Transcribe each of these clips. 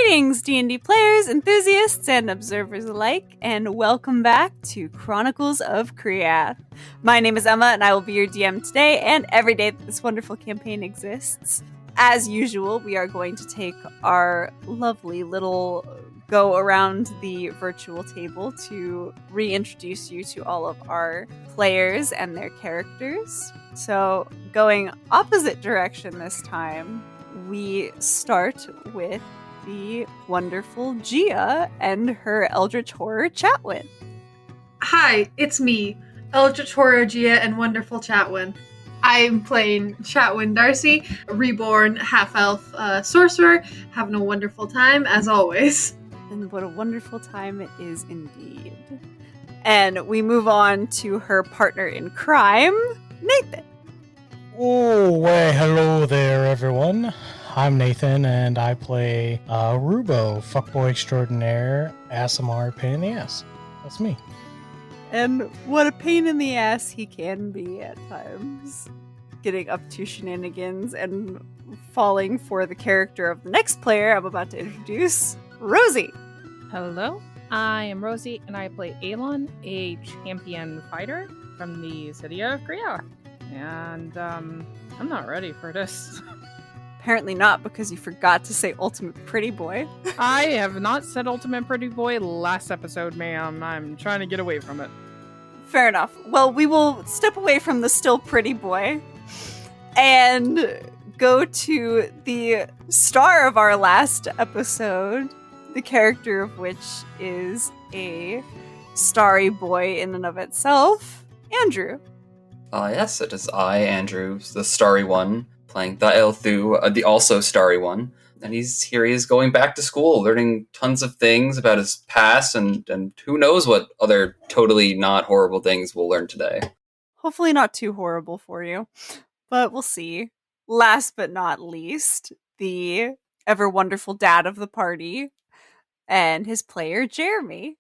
Greetings, D&D players, enthusiasts, and observers alike, and welcome back to Chronicles of Kriath. My name is Emma, and I will be your DM today and every day that this wonderful campaign exists. As usual, we are going to take our lovely little go around the virtual table to reintroduce you to all of our players and their characters. So, going opposite direction this time, we start with the wonderful Gia and her Eldritch Horror Chatwin. Hi, it's me, Eldritch Horror Gia and wonderful Chatwin. I'm playing Chatwin Darcy, a reborn half-elf sorcerer, having a wonderful time as always. And what a wonderful time it is indeed. And we move on to her partner in crime, Nathan. Oh, well, hello there, everyone. I'm Nathan, and I play Rubo, fuckboy extraordinaire, ASMR pain in the ass. That's me. And what a pain in the ass he can be at times. Getting up to shenanigans and falling for the character of the next player I'm about to introduce, Rosie. Hello, I am Rosie, and I play Aelon, a champion fighter from the city of Kriath. And, I'm not ready for this. Apparently not, because you forgot to say Ultimate Pretty Boy. I have not said Ultimate Pretty Boy last episode, ma'am. I'm trying to get away from it. Fair enough. Well, we will step away from the still pretty boy and go to the star of our last episode, the character of which is a starry boy in and of itself, Andrew. Yes, it is I, Andrew, the starry one, playing Thaelthu, the also starry one. And he is going back to school, learning tons of things about his past, and who knows what other totally not horrible things we'll learn today. Hopefully not too horrible for you, but we'll see. Last but not least, the ever wonderful dad of the party and his player, Jeremy.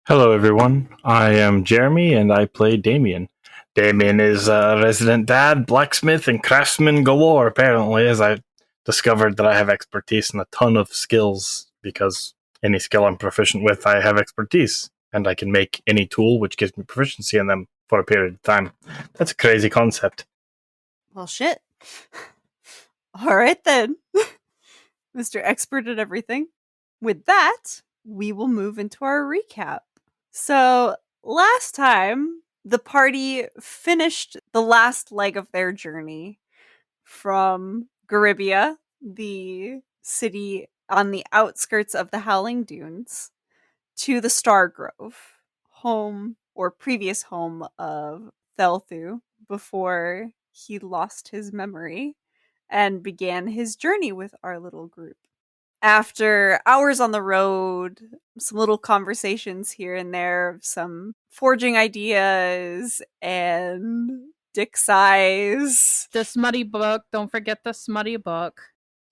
Hello, everyone. I am Jeremy, and I play Damian. Damian is a resident dad, blacksmith, and craftsman galore, apparently, as I discovered that I have expertise in a ton of skills, because any skill I'm proficient with, I have expertise, and I can make any tool which gives me proficiency in them for a period of time. That's a crazy concept. Well, shit. All right, then. Mr. Expert at everything. With that, we will move into our recap. So, last time, the party finished the last leg of their journey from Garibia, the city on the outskirts of the Howling Dunes, to the Star Grove, home or previous home of Thaelthu before he lost his memory and began his journey with our little group. After hours on the road, some little conversations here and there, some forging ideas, and dick size. The smutty book. Don't forget the smutty book.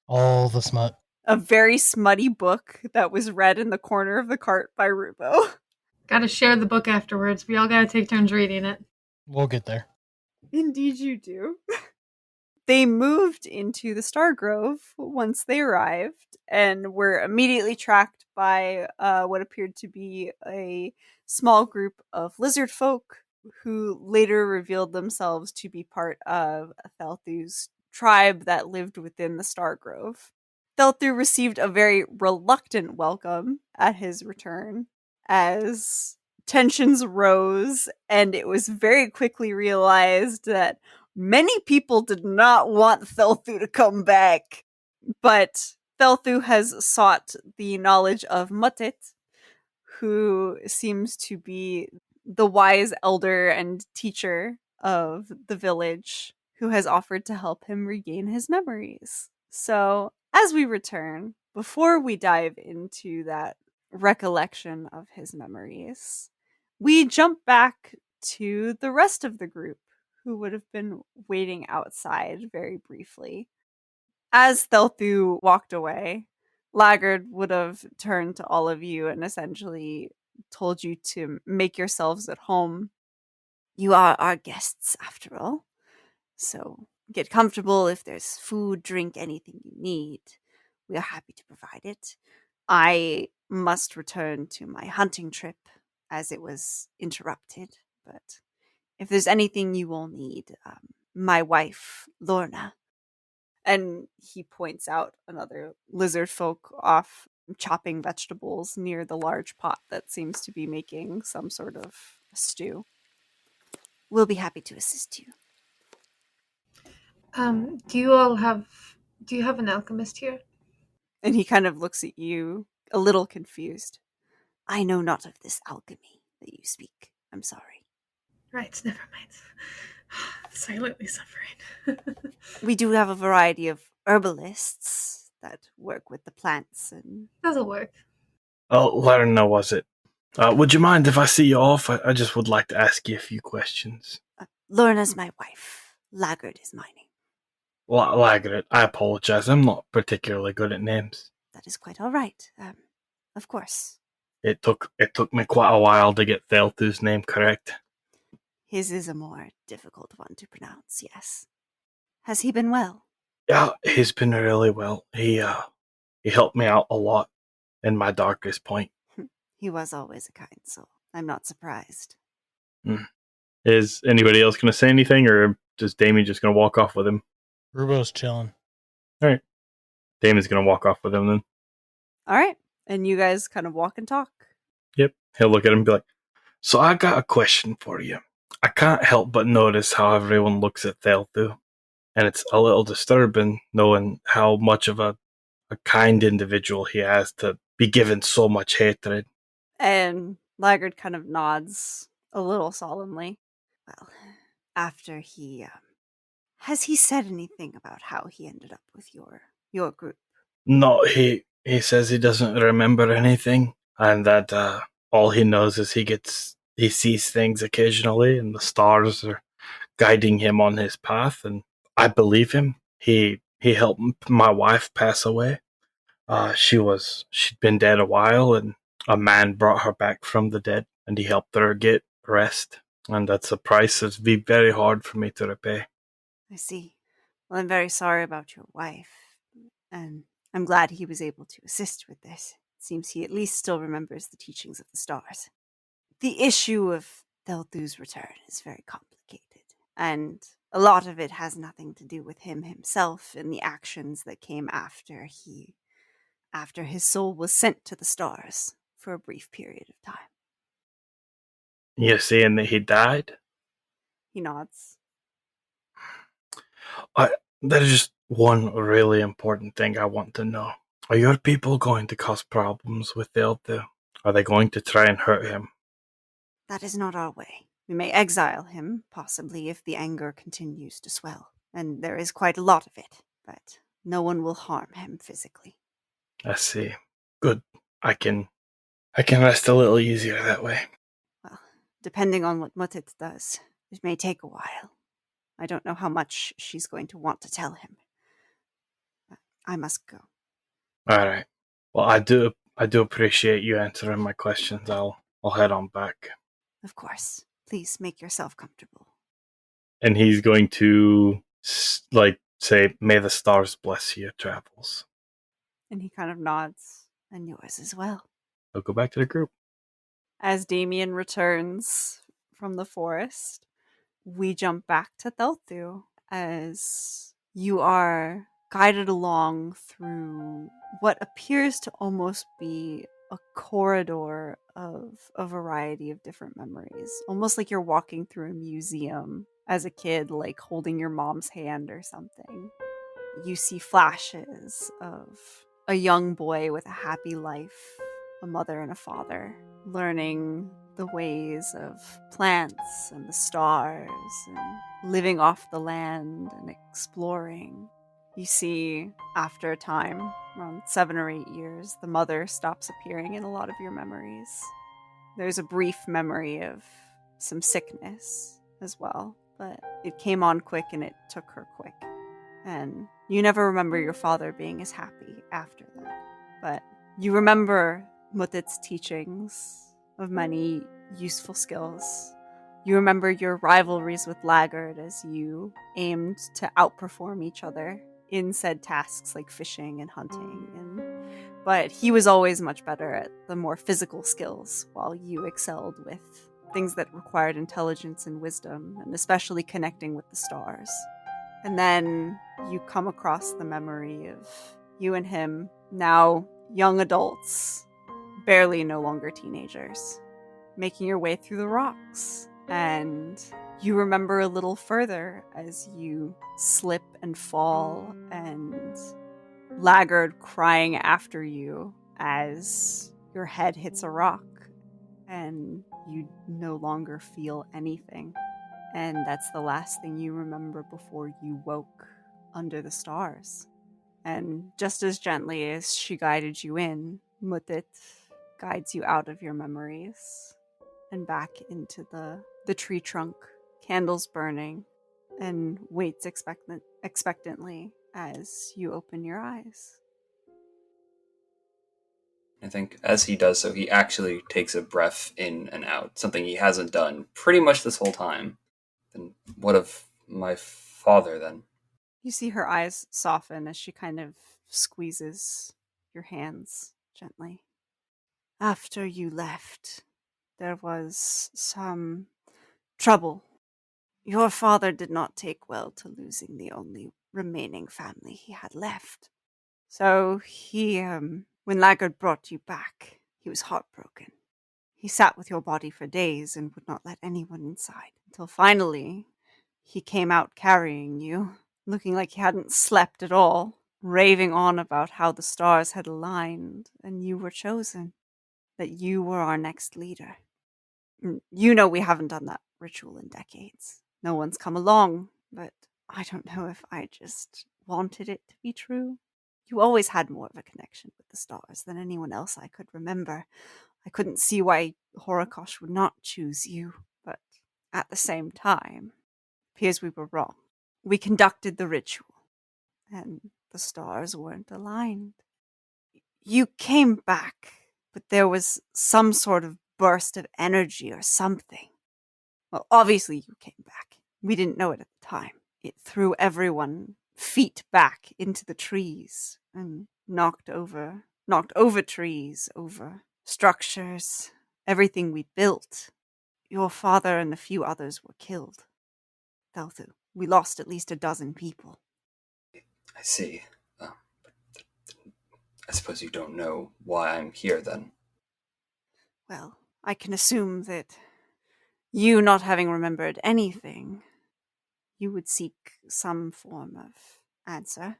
All the smut. A very smutty book that was read in the corner of the cart by Rubo. Gotta share the book afterwards. We all gotta take turns reading it. We'll get there. Indeed you do. They moved into the Star Grove once they arrived and were immediately tracked by what appeared to be a small group of lizard folk who later revealed themselves to be part of Thaelthu's tribe that lived within the Star Grove. Thaelthu received a very reluctant welcome at his return as tensions rose, and it was very quickly realized that many people did not want Thaelthu to come back, but Thaelthu has sought the knowledge of Muthit, who seems to be the wise elder and teacher of the village, who has offered to help him regain his memories. So, as we return, before we dive into that recollection of his memories, we jump back to the rest of the group, who would have been waiting outside very briefly. As Thaelthu walked away, Laggard would have turned to all of you and essentially told you to make yourselves at home. You are our guests, after all. So get comfortable. If there's food, drink, anything you need, we are happy to provide it. I must return to my hunting trip as it was interrupted, but if there's anything you will need, my wife, Lorna, and he points out another lizard folk off chopping vegetables near the large pot that seems to be making some sort of stew. We'll be happy to assist you. Do you have an alchemist here? And he kind of looks at you, a little confused. I know not of this alchemy that you speak. I'm sorry. Right, never mind. Silently suffering. We do have a variety of herbalists that work with the plants and... That'll work. I'll let her know, was it? Would you mind if I see you off? I just would like to ask you a few questions. Lorna's my wife. Laggard is my name. Laggard, I apologize. I'm not particularly good at names. That is quite all right. Of course. It took me quite a while to get Thaelthu's name correct. His is a more difficult one to pronounce, yes. Has he been well? Yeah, he's been really well. He helped me out a lot in my darkest point. He was always a kind soul. I'm not surprised. Is anybody else going to say anything, or is Damian just going to walk off with him? Rubo's chilling. All right. Damian's going to walk off with him then. All right. And you guys kind of walk and talk. Yep. He'll look at him and be like, so I got a question for you. I can't help but notice how everyone looks at Thaelthu. And it's a little disturbing knowing how much of a kind individual he has to be given so much hatred. And Laggard kind of nods a little solemnly. Well, after he... has he said anything about how he ended up with your group? No, he says he doesn't remember anything, and that all he knows is he sees things occasionally, and the stars are guiding him on his path, and I believe him. He helped my wife pass away. She'd been dead a while, and a man brought her back from the dead, and he helped her get rest, and that's a price that'd be very hard for me to repay. I see. Well, I'm very sorry about your wife, and I'm glad he was able to assist with this. It seems he at least still remembers the teachings of the stars. The issue of Thaelthu's return is very complicated, and a lot of it has nothing to do with him himself and the actions that came after his soul was sent to the stars for a brief period of time. You're saying that he died? He nods. There's just one really important thing I want to know. Are your people going to cause problems with Thaelthu? Are they going to try and hurt him? That is not our way. We may exile him, possibly, if the anger continues to swell. And there is quite a lot of it, but no one will harm him physically. I see. Good. I can rest a little easier that way. Well, depending on what Muthit does, it may take a while. I don't know how much she's going to want to tell him. But I must go. All right. Well, I do appreciate you answering my questions. I'll head on back. Of course. Please make yourself comfortable. And he's going to say, "May the stars bless your travels." And he kind of nods. And yours as well. He'll go back to the group. As Damian returns from the forest, we jump back to Thaelthu as you are guided along through what appears to almost be a corridor of a variety of different memories. Almost like you're walking through a museum as a kid, like holding your mom's hand or something. You see flashes of a young boy with a happy life, a mother and a father, learning the ways of plants and the stars and living off the land and exploring. You see, after a time, around 7 or 8 years, the mother stops appearing in a lot of your memories. There's a brief memory of some sickness as well, but it came on quick and it took her quick. And you never remember your father being as happy after that. But you remember Muthit's teachings of many useful skills. You remember your rivalries with Laggard as you aimed to outperform each other in said tasks like fishing and hunting and But he was always much better at the more physical skills, while you excelled with things that required intelligence and wisdom, and especially connecting with the stars. And then you come across the memory of you and him, now young adults, barely no longer teenagers, making your way through the rocks. And you remember a little further as you slip and fall, and Laggard crying after you as your head hits a rock and you no longer feel anything. And that's the last thing you remember before you woke under the stars. And just as gently as she guided you in, Muthit guides you out of your memories and back into the tree trunk, candles burning, and waits expectantly as you open your eyes. I think as he does so, he actually takes a breath in and out, something he hasn't done pretty much this whole time. Then what of my father, then? You see her eyes soften as she kind of squeezes your hands gently. After you left, there was some trouble. Your father did not take well to losing the only remaining family he had left. So when Laggard brought you back, he was heartbroken. He sat with your body for days and would not let anyone inside, until finally he came out carrying you, looking like he hadn't slept at all, raving on about how the stars had aligned and you were chosen, that you were our next leader. You know we haven't done that ritual in decades. No one's come along, but I don't know if I just wanted it to be true. You always had more of a connection with the stars than anyone else I could remember. I couldn't see why Horikosh would not choose you, but at the same time, it appears we were wrong. We conducted the ritual, and the stars weren't aligned. You came back, but there was some sort of burst of energy or something. Well, obviously you came back. We didn't know it at the time. It threw everyone feet back into the trees and knocked over trees, over structures, everything we built. Your father and a few others were killed. Thaelthu, we lost at least 12 people. I see. I suppose you don't know why I'm here, then. Well, I can assume that you not having remembered anything, you would seek some form of answer.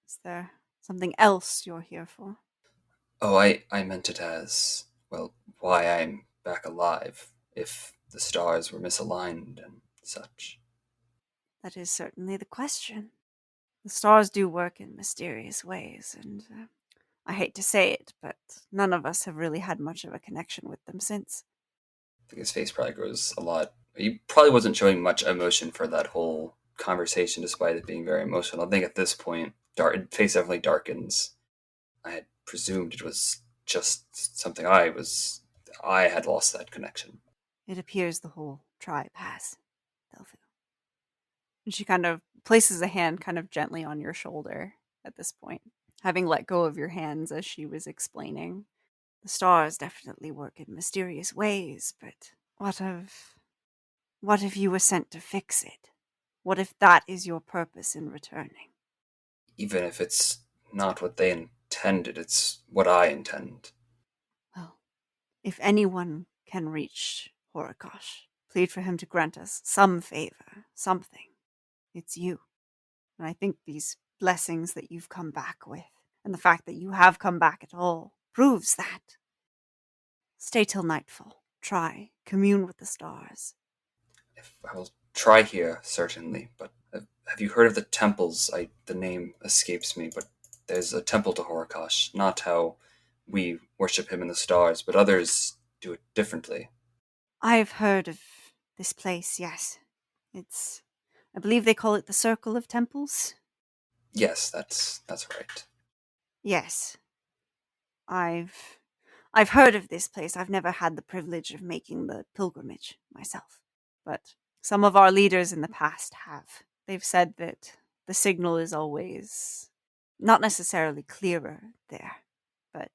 Is there something else you're here for? Oh, I meant it as, well, why I'm back alive, if the stars were misaligned and such. That is certainly the question. The stars do work in mysterious ways, and I hate to say it, but none of us have really had much of a connection with them since. I think his face probably grows a lot. He probably wasn't showing much emotion for that whole conversation, despite it being very emotional. I think at this point, his face definitely darkens. I had presumed it was just something I had lost that connection. It appears the whole tribe has, Thaelthu. And she kind of places a hand kind of gently on your shoulder at this point, having let go of your hands as she was explaining. The stars definitely work in mysterious ways, but what if you were sent to fix it? What if that is your purpose in returning? Even if it's not what they intended, it's what I intend. Well, if anyone can reach Horikosh, plead for him to grant us some favor, something. It's you. And I think these blessings that you've come back with, and the fact that you have come back at all, proves that. Stay till nightfall. Try. Commune with the stars. I will try here, certainly, but have you heard of the temples? The name escapes me, but there's a temple to Horikosh, not how we worship him in the stars, but others do it differently. I've heard of this place, yes. I believe they call it the Circle of Temples. Yes, that's right. Yes. I've heard of this place. I've never had the privilege of making the pilgrimage myself, but some of our leaders in the past have. They've said that the signal is always not necessarily clearer there, but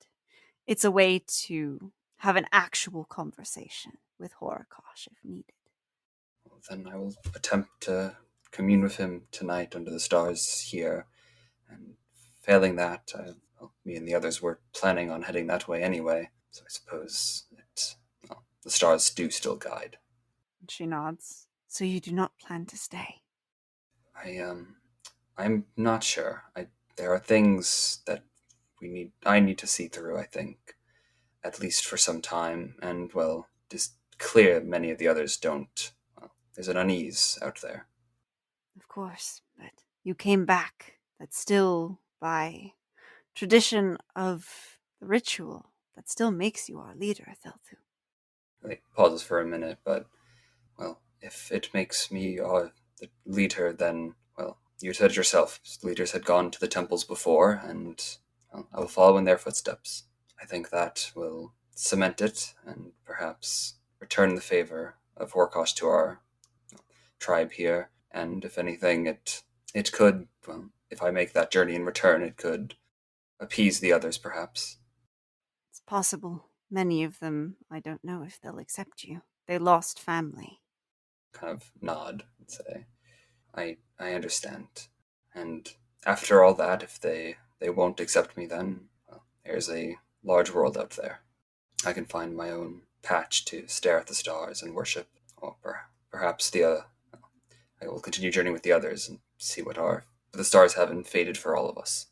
it's a way to have an actual conversation with Horikosh if needed. Well, then I will attempt to commune with him tonight under the stars here, and failing that, me and the others were planning on heading that way anyway, so I suppose the stars do still guide. She nods. So you do not plan to stay? I'm not sure. There are things that I need to see through, I think, at least for some time, and, well, it's clear many of the others don't. Well, there's an unease out there. Of course, but you came back. That's still by tradition of the ritual. That still makes you our leader, Thaelthu. He pauses for a minute, but, well, if it makes me the leader, then, well, you said it yourself. Leaders had gone to the temples before, and, well, I will follow in their footsteps. I think that will cement it, and perhaps return the favor of Horikosh to our tribe here. And if anything, it could, well, if I make that journey in return, it could appease the others, perhaps. It's possible. Many of them, I don't know if they'll accept you. They lost family. Kind of nod and say, I understand. And after all that, if they won't accept me, then, well, there's a large world out there. I can find my own patch to stare at the stars and worship. Or perhaps I will continue journeying with the others and see what the stars haven't faded for all of us.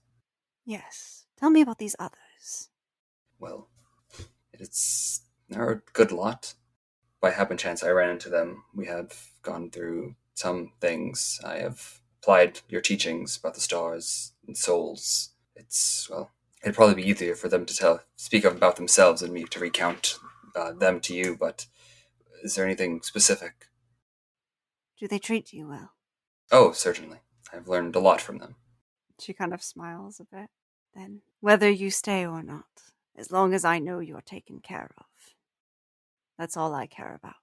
Yes. Tell me about these others. Well, there are a good lot. By happen chance, I ran into them. We have gone through some things. I have applied your teachings about the stars and souls. It'd probably be easier for them to speak about themselves and me to recount them to you, but is there anything specific? Do they treat you well? Oh, certainly. I've learned a lot from them. She kind of smiles a bit. Then, whether you stay or not, as long as I know you're taken care of, that's all I care about.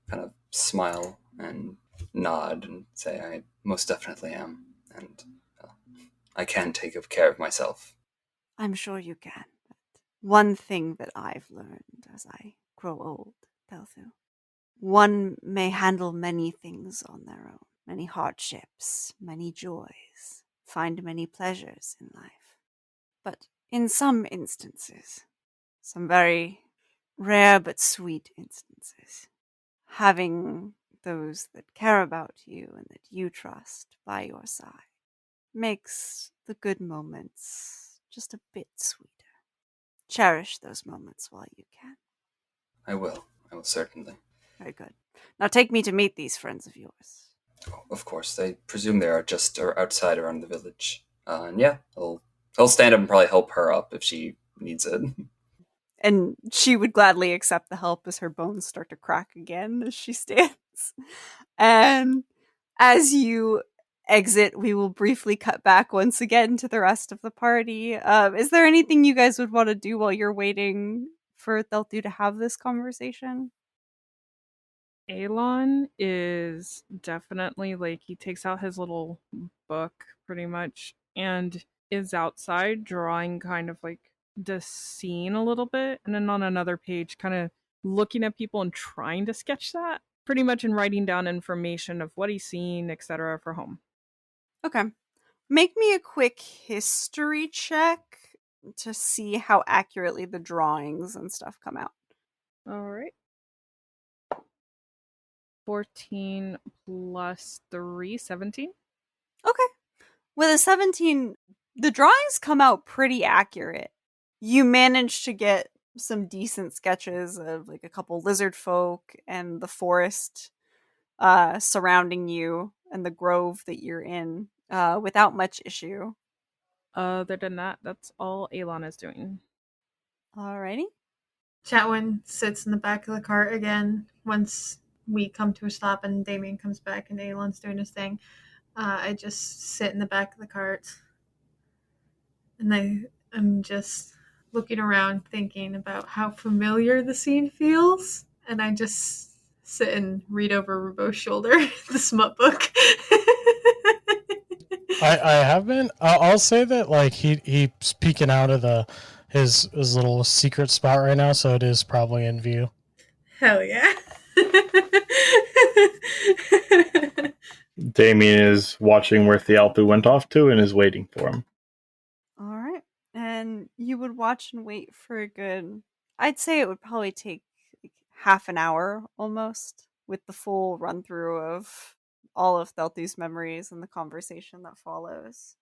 Kind of smile and nod and say, I most definitely am. And I can take care of myself. I'm sure you can. But one thing that I've learned as I grow old, Thaelthu, one may handle many things on their own, many hardships, many joys, find many pleasures in life. But in some instances, some very rare but sweet instances, having those that care about you and that you trust by your side makes the good moments just a bit sweeter. Cherish those moments while you can. I will certainly. Very good. Now take me to meet these friends of yours. Oh, of course, they presume they are just outside around the village. And yeah, I'll stand up and probably help her up if she needs it. And she would gladly accept the help as her bones start to crack again as she stands. And as you exit, we will briefly cut back once again to the rest of the party. Is there anything you guys would want to do while you're waiting for Thaelthu to have this conversation? Aelon is definitely he takes out his little book pretty much and is outside drawing kind of the scene a little bit, and then on another page kind of looking at people and trying to sketch that pretty much and writing down information of what he's seen, etc. for home. Okay. Make me a quick history check to see how accurately the drawings and stuff come out. All right. 14 plus 3, 17. Okay. With a 17, the drawings come out pretty accurate. You manage to get some decent sketches of a couple lizard folk and the forest surrounding you and the grove that you're in without much issue. Other than that, that's all Aelon is doing. Alrighty. Chatwin sits in the back of the cart again once we come to a stop and Damian comes back and Aelon's doing his thing. I just sit in the back of the cart and I'm just looking around thinking about how familiar the scene feels, and I just sit and read over Rubo's shoulder the smut book. I have been. I'll say that he's peeking out of his little secret spot right now, so it is probably in view. Hell yeah. Damian is watching where Thaelthu went off to and is waiting for him. All right. And you would watch and wait for a good, I'd say it would probably take like half an hour almost with the full run through of all of Thelthu's memories and the conversation that follows.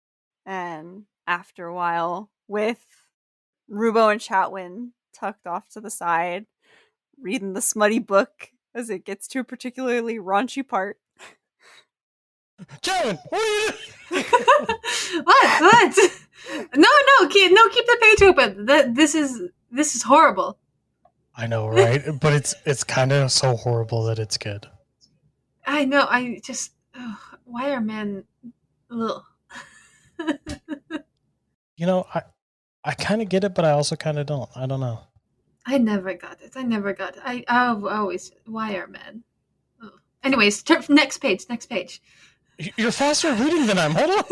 And after a while, with Rubo and Chatwin tucked off to the side, reading the smutty book as it gets to a particularly raunchy part. Chatwin, what are you doing? What? No, keep the page open. This is horrible. I know, right? But it's kind of so horrible that it's good. I know. Why are men? Ugh. You know, I kind of get it, but I also kind of don't. I don't know. I never got it. I always. Why are men? Ugh. Anyways, next page. You're faster at reading than I'm. Hold on.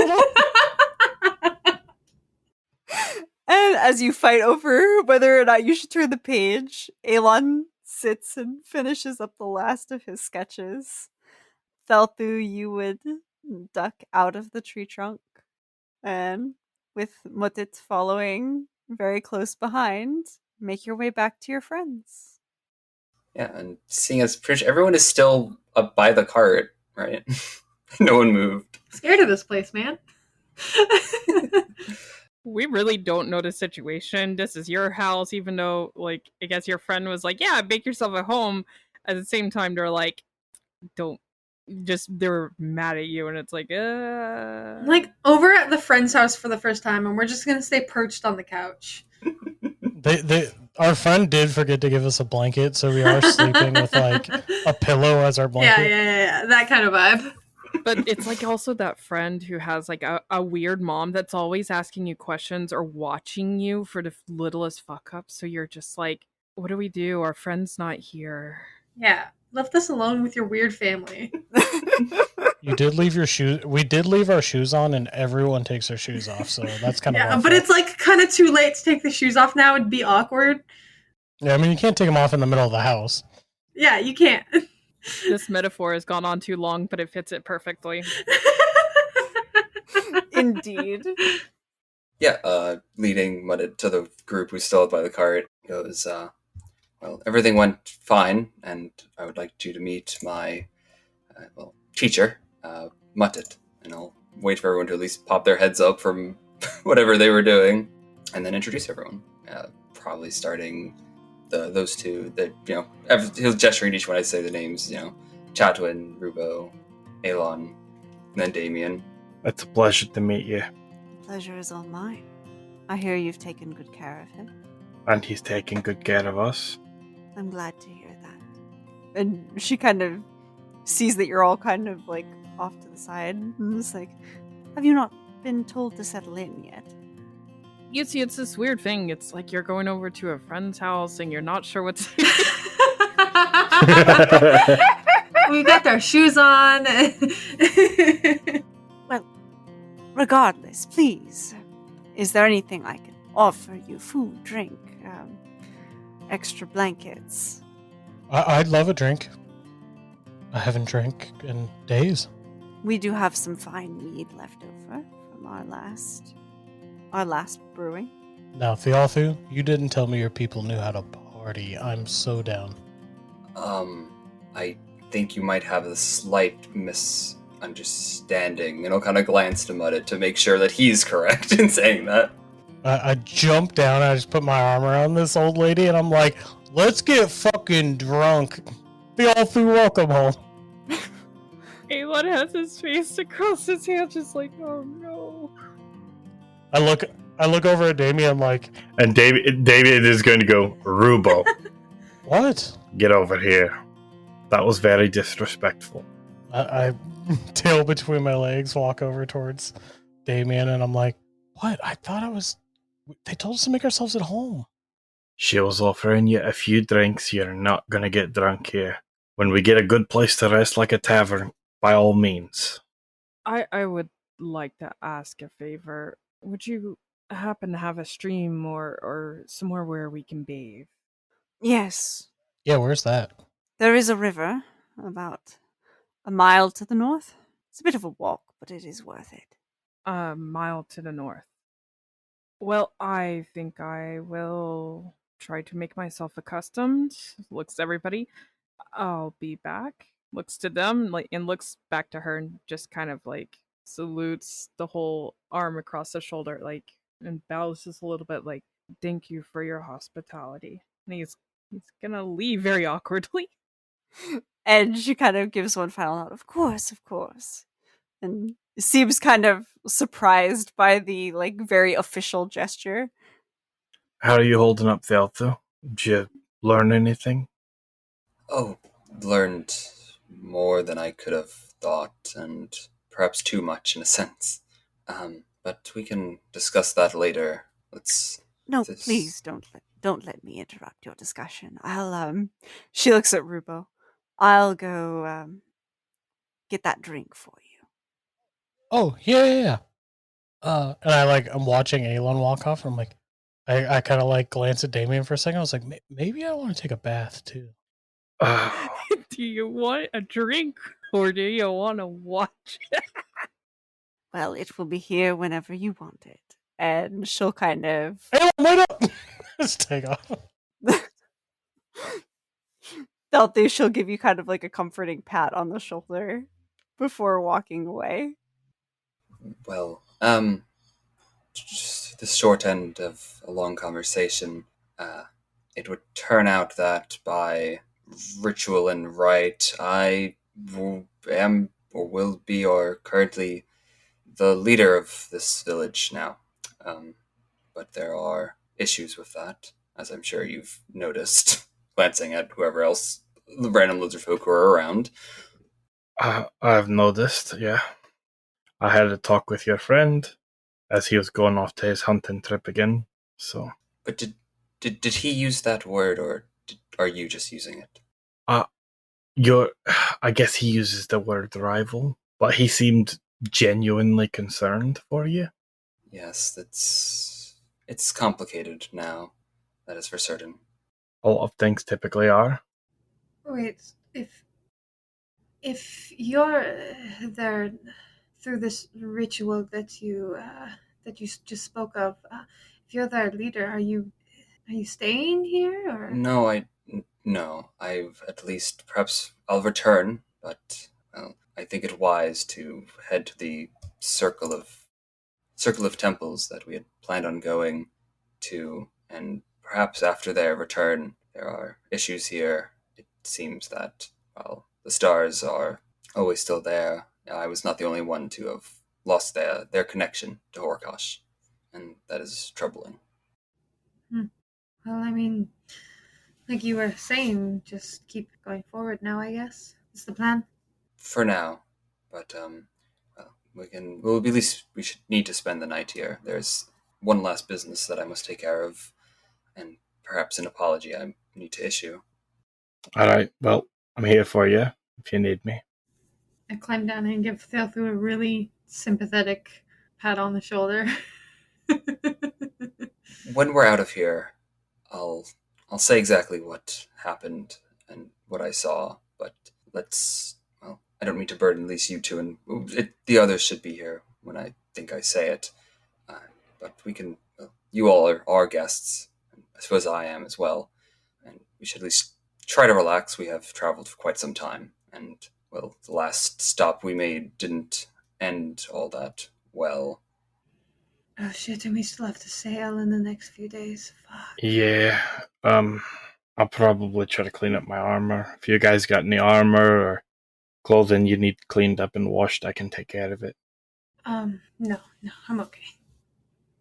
And as you fight over whether or not you should turn the page, Aelon sits and finishes up the last of his sketches. Thaelthu, you would duck out of the tree trunk, and with Muthit following very close behind, make your way back to your friends. Yeah, and seeing as pretty much everyone is still up by the cart, right? No one moved. Scared of this place, man. We really don't know the situation. This is your house, even though, like, I guess your friend was like, yeah, make yourself at home. At the same time, they're like, don't. Just, they're mad at you, and it's like, Like, over at the friend's house for the first time, and we're just gonna stay perched on the couch. Our friend did forget to give us a blanket, so we are sleeping with, like, a pillow as our blanket. Yeah. That kind of vibe. But it's like also that friend who has like a weird mom that's always asking you questions or watching you for the littlest fuck ups. So you're just like, what do we do? Our friend's not here. Yeah. Left us alone with your weird family. You did leave your shoes. We did leave our shoes on, and everyone takes their shoes off, so that's kind of Yeah, but it's like kind of too late to take the shoes off now. It'd be awkward. Yeah, I mean, you can't take them off in the middle of the house. Yeah, you can't. This metaphor has gone on too long, but it fits it perfectly. Indeed. Yeah, leading Muddit to the group who's still up by the cart goes, well, everything went fine, and I would like you to meet my, teacher, Muthit, and I'll wait for everyone to at least pop their heads up from whatever they were doing, and then introduce everyone. Probably starting those two that, he'll gesture at each one. I say the names, Chatwin, Rubo, Aelon, and then Damian. It's a pleasure to meet you. The pleasure is all mine. I hear you've taken good care of him. And he's taking good care of us. I'm glad to hear that. And she kind of sees that you're all kind of like off to the side, and is like, have you not been told to settle in yet? You see, it's this weird thing. It's like you're going over to a friend's house and you're not sure what to We got our shoes on. Well, regardless, please, is there anything I can offer you? Food, drink, extra blankets? I'd love a drink. I haven't drank in days. We do have some fine mead left over from our last brewing. Now, Thaelthu, you didn't tell me your people knew how to party. I'm so down. I think you might have a slight misunderstanding, and I'll kind of glance to Muddit to make sure that he's correct in saying that. I jump down, I just put my arm around this old lady, and I'm like, let's get fucking drunk. Thaelthu, welcome home. Aelon has his face across his hand, just like, oh no. I look over at Damian like... And David is going to go, Rubo, What? get over here. That was very disrespectful. I tail between my legs, walk over towards Damian, and I'm like, what? I thought they told us to make ourselves at home. She was offering you a few drinks. You're not going to get drunk here. When we get a good place to rest like a tavern, by all means. I would like to ask a favor. Would you happen to have a stream or somewhere where we can bathe? Yes, Yeah, where's that? there is a river about a mile to the north. It's a bit of a walk, but it is worth it. A mile to the north. Well, I think I will try to make myself accustomed. Looks to everybody. I'll be back. Looks to them, like, and looks back to her and just kind of like salutes the whole arm across the shoulder, like, and bows just a little bit, like, thank you for your hospitality. And he's gonna leave very awkwardly. And she kind of gives one final nod. Of course, of course. And seems kind of surprised by the like very official gesture. How are you holding up, Thaelthu? Did you learn anything? Oh, learned more than I could have thought, and perhaps too much in a sense. But we can discuss that later. Let's. No, This... please don't let me interrupt your discussion. I'll she looks at Rubo. I'll go get that drink for you. Oh, yeah. And I'm watching Aelon walk off, and I'm like, I kind of like glance at Damian for a second. I was like, maybe I want to take a bath too. Do you want a drink or do you want to watch? Well, it will be here whenever you want it. And she'll kind of Aelon, wait up! Just take off. Thaelthu, she'll give you kind of like a comforting pat on the shoulder before walking away. Well, just the short end of a long conversation. It would turn out that by ritual and rite, I am or will be or currently the leader of this village now. But there are issues with that, as I'm sure you've noticed, glancing at whoever else, the random lizard folk who are around. I've noticed, yeah. I had a talk with your friend as he was going off to his hunting trip again, so... But did he use that word, or are you just using it? I guess he uses the word rival, but he seemed genuinely concerned for you. Yes, it's complicated now. That is for certain. A lot of things typically are. Wait, if you're there through this ritual that you just spoke of, if you're their leader, are you staying here or? No. I've at least perhaps I'll return, but well, I think it wise to head to the circle of temples that we had planned on going to, and perhaps after their return, there are issues here. It seems that while the stars are always still there, I was not the only one to have lost their connection to Horkosh, and that is troubling. Well, I mean, like you were saying, just keep going forward now, I guess. Is the plan? For now, but well, we should need to spend the night here. There's one last business that I must take care of, and perhaps an apology I need to issue. Alright, well, I'm here for you if you need me. I climb down and give Thaelthu a really sympathetic pat on the shoulder. When we're out of here, I'll say exactly what happened and what I saw, but I don't mean to burden at least you two, and the others should be here when I think I say it. But we can, you all are our guests, and I suppose I am as well, and we should at least try to relax. We have traveled for quite some time, and, well, the last stop we made didn't end all that well. Oh shit, and we still have to sail in the next few days. Fuck. Yeah, I'll probably try to clean up my armor. If you guys got any armor or clothing you need cleaned up and washed, I can take care of it. No, I'm okay.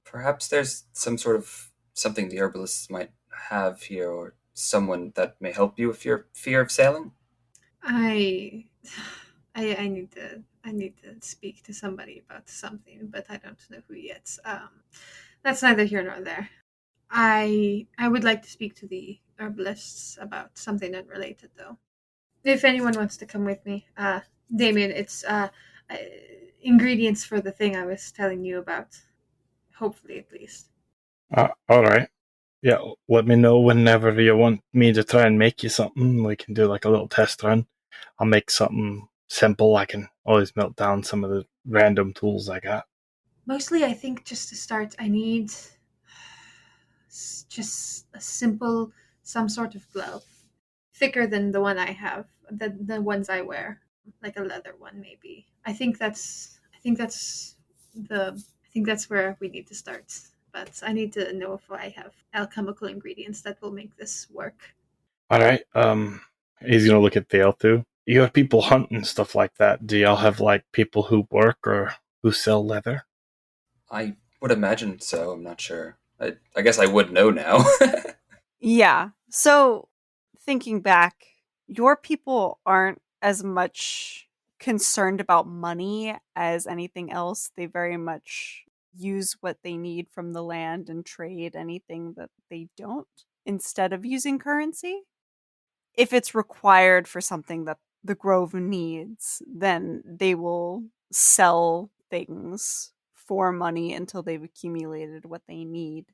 Perhaps there's some sort of something the herbalists might have here, or someone that may help you with your fear of sailing? I need to speak to somebody about something, but I don't know who yet. That's neither here nor there. I would like to speak to the herbalists about something unrelated, though. If anyone wants to come with me, Damian, it's ingredients for the thing I was telling you about. Hopefully, at least. All right. Yeah, let me know whenever you want me to try and make you something. We can do like a little test run. I'll make something simple. I can always melt down some of the random tools I got. Mostly, I think just to start, I need just a simple, some sort of glove, thicker than the one I have, the ones I wear, like a leather one maybe. I think that's where we need to start. But I need to know if I have alchemical ingredients that will make this work. All right. He's gonna look at Thaelthu. You have people hunt and stuff like that. Do y'all have like people who work or who sell leather? I would imagine so. I'm not sure. I guess I would know now. Yeah. So, thinking back, your people aren't as much concerned about money as anything else. They very much use what they need from the land and trade anything that they don't instead of using currency. If it's required for something that the grove needs, then they will sell things for money until they've accumulated what they need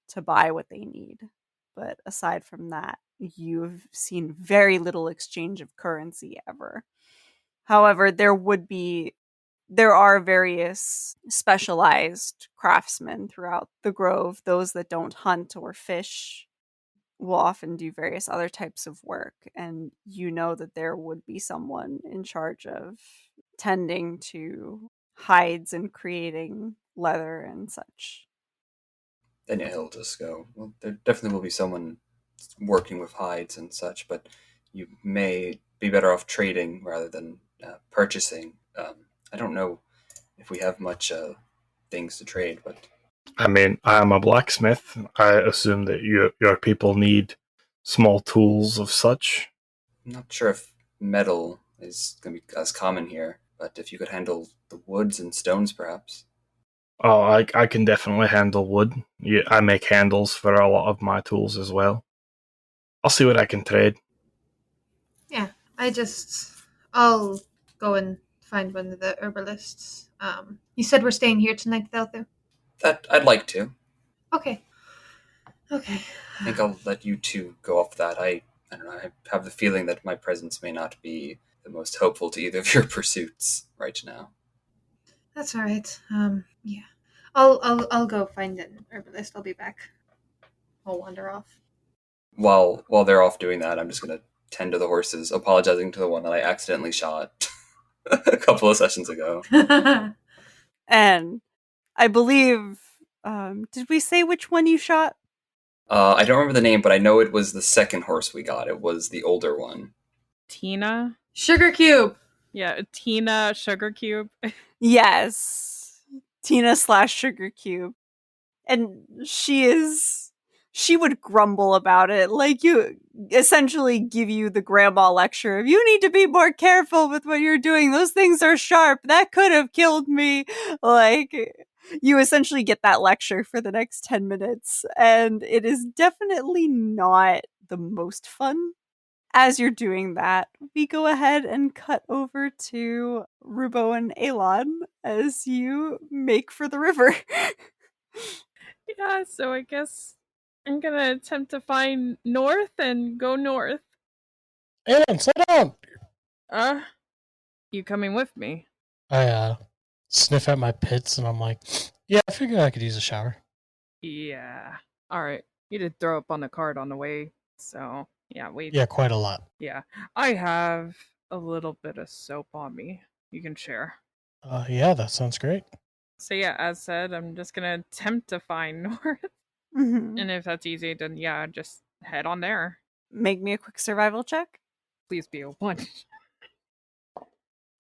to buy what they need. But aside from that, you've seen very little exchange of currency ever. However, there are various specialized craftsmen throughout the grove. Those that don't hunt or fish will often do various other types of work, and you know that there would be someone in charge of tending to hides and creating leather and such. Then he'll just go, well, there definitely will be someone working with hides and such, but you may be better off trading rather than purchasing. I don't know if we have much things to trade, but I mean, I am a blacksmith. I assume that your people need small tools of such. I'm not sure if metal is going to be as common here, but if you could handle the woods and stones, perhaps. Oh, I can definitely handle wood. Yeah, I make handles for a lot of my tools as well. I'll see what I can trade. Yeah, I'll go and find one of the herbalists. You said we're staying here tonight, Thaelthu? That I'd like to. Okay. Okay. I think I'll let you two go off that. I don't know. I have the feeling that my presence may not be the most hopeful to either of your pursuits right now. That's all right. Yeah. I'll go find an herbalist. I'll be back. I'll wander off. While they're off doing that, I'm just gonna tend to the horses, apologizing to the one that I accidentally shot a couple of sessions ago. And I believe, did we say which one you shot? I don't remember the name, but I know it was the second horse we got. It was the older one. Tina? Sugar Cube! Yeah, Tina Sugar Cube. Yes. Tina/Sugar Cube. And she would grumble about it. Like, you essentially give you the grandma lecture of, you need to be more careful with what you're doing. Those things are sharp. That could have killed me. Like, you essentially get that lecture for the next 10 minutes. And it is definitely not the most fun. As you're doing that, we go ahead and cut over to Rubo and Aelon as you make for the river. Yeah, so I guess I'm gonna attempt to find north and go north. Alan, sit down! You coming with me? I sniff at my pits and I'm like, yeah, I figured I could use a shower. Yeah. Alright. You did throw up on the cart on the way, so yeah, wait. Yeah, quite a lot. Yeah. I have a little bit of soap on me. You can share. Yeah, that sounds great. So yeah, as said, I'm just gonna attempt to find north. Mhm. And if that's easy, then yeah, just head on there. Make me a quick survival check. Please be a 1.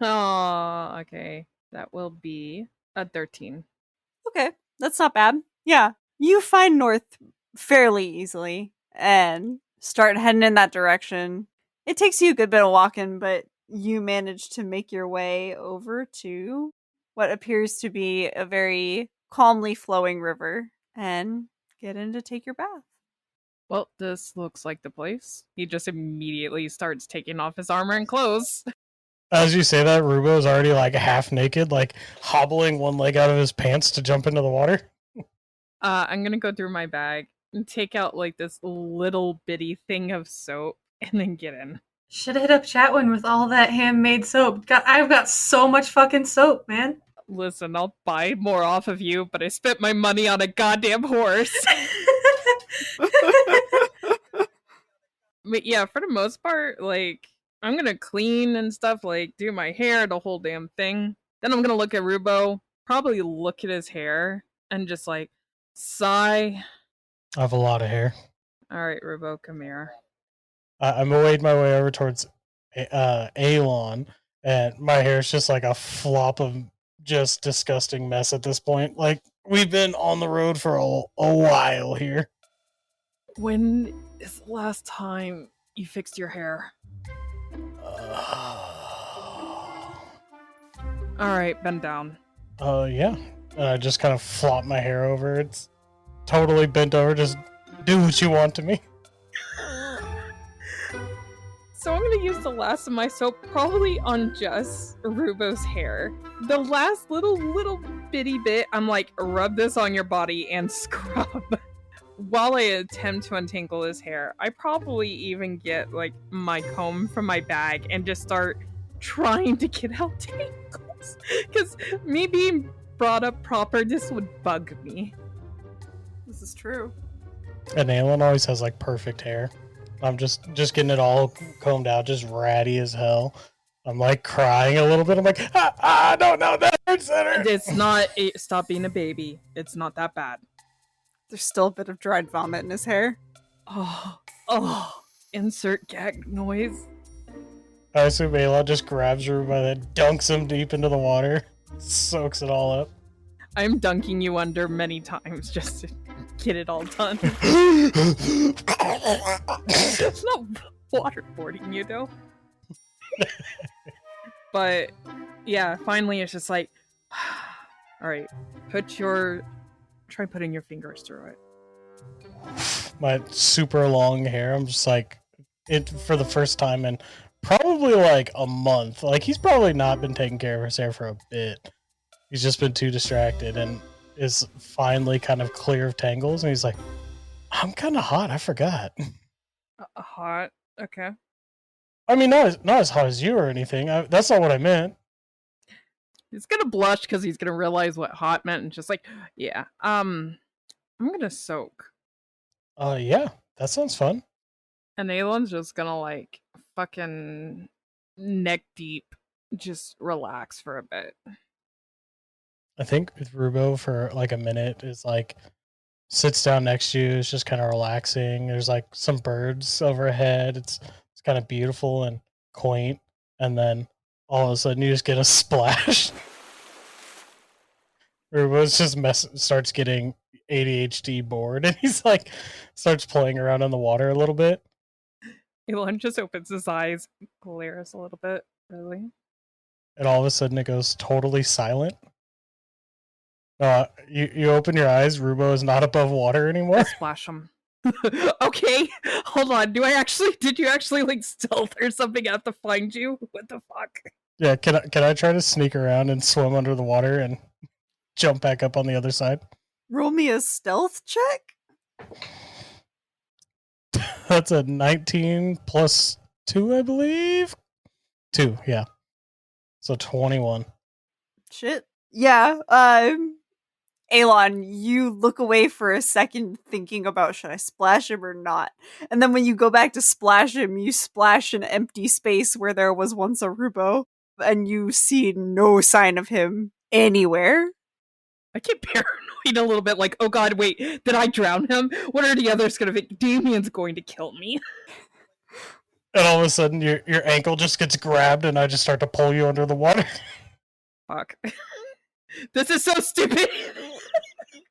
Oh, okay. That will be a 13. Okay, that's not bad. Yeah, you find north fairly easily and start heading in that direction. It takes you a good bit of walking, but you manage to make your way over to what appears to be a very calmly flowing river and get in to take your bath. Well, this looks like the place. He just immediately starts taking off his armor and clothes. As you say that, Rubo's already like half naked, like hobbling one leg out of his pants to jump into the water. I'm gonna go through my bag and take out like this little bitty thing of soap and then get in. Should hit up Chatwin with all that handmade soap. I've got so much fucking soap, man. Listen, I'll buy more off of you, but I spent my money on a goddamn horse. But yeah, for the most part, like, I'm gonna clean and stuff, like, do my hair, the whole damn thing. Then I'm gonna look at Rubo, probably look at his hair, and just, like, sigh. I have a lot of hair. Alright, Rubo, come here. I'm made my way over towards Aelon, and my hair is just like a flop of just disgusting mess at this point. Like, we've been on the road for a while here. When is the last time you fixed your hair? Alright, bend down. Yeah. And I just kind of flop my hair over. It's totally bent over. Just do what you want to me. So I'm gonna use the last of my soap probably on just Rubo's hair. The last little bitty bit, I'm like, rub this on your body and scrub. While I attempt to untangle his hair, I probably even get like my comb from my bag and just start trying to get out tangles. Because me being brought up proper, this would bug me. This is true. And Aelin always has like perfect hair. I'm just getting it all combed out, just ratty as hell. I'm like crying a little bit. I'm like, I don't know, that hurts. It's not. Stop being a baby. It's not that bad. There's still a bit of dried vomit in his hair. Oh, insert gag noise. I assume Aelin just grabs her by the dunks him deep into the water, soaks it all up. I'm dunking you under many times just to get it all done. It's not waterboarding you, though. But, yeah, finally it's just like, alright, try putting your fingers through it. My super long hair, I'm just like, it for the first time in probably like a month. Like, he's probably not been taking care of his hair for a bit. He's just been too distracted and is finally kind of clear of tangles. And he's like, I'm kind of hot. I forgot. Hot? Okay. I mean, not as hot as you or anything. That's not what I meant. He's gonna blush because he's gonna realize what hot meant and just like, yeah. I'm gonna soak. Yeah. That sounds fun. And Aelon's just gonna like fucking neck deep just relax for a bit. I think with Rubo for like a minute is like sits down next to you, is just kind of relaxing. There's like some birds overhead. It's kind of beautiful and quaint. And then all of a sudden you just get a splash. Rubo's just starts getting ADHD bored, and he's like starts playing around in the water a little bit. Aelon just opens his eyes, glares a little bit, really. And all of a sudden it goes totally silent. You open your eyes, Rubo is not above water anymore. Splash him. Okay, hold on. Did you actually like stealth or something? I have to find you? What the fuck? Yeah, can I try to sneak around and swim under the water and jump back up on the other side? Roll me a stealth check? That's a 19 plus 2, I believe. 2, yeah. So 21. Shit. Yeah, Aelon, you look away for a second thinking about should I splash him or not. And then when you go back to splash him, you splash an empty space where there was once a Rubo, and you see no sign of him anywhere. I get paranoid a little bit, like, oh god, wait, did I drown him? What are the others gonna be? Damian's going to kill me. And all of a sudden your ankle just gets grabbed and I just start to pull you under the water. Fuck. This is so stupid.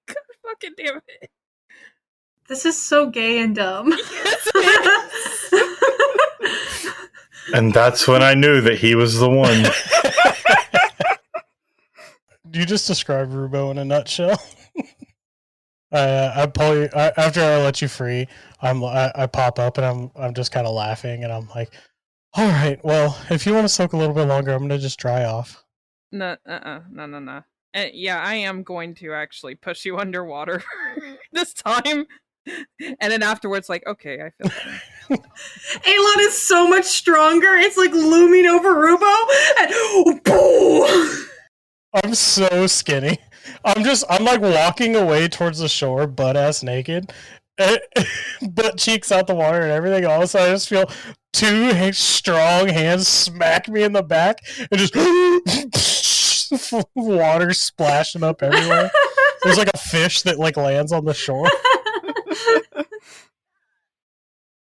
God fucking damn it. This is so gay and dumb. And that's when I knew that he was the one. You just described Rubo in a nutshell. I pull you after I let you free. I pop up and I'm just kind of laughing and I'm like, all right, well, if you want to soak a little bit longer, I'm gonna just dry off. No. Yeah, I am going to actually push you underwater this time. And then afterwards, like, okay, I feel better. Aelon is so much stronger. It's like looming over Rubo, and boom! I'm so skinny. I'm like walking away towards the shore, butt ass naked, butt cheeks out the water and everything. All of a sudden, I just feel two strong hands smack me in the back and just water splashing up everywhere. There's like a fish that like lands on the shore.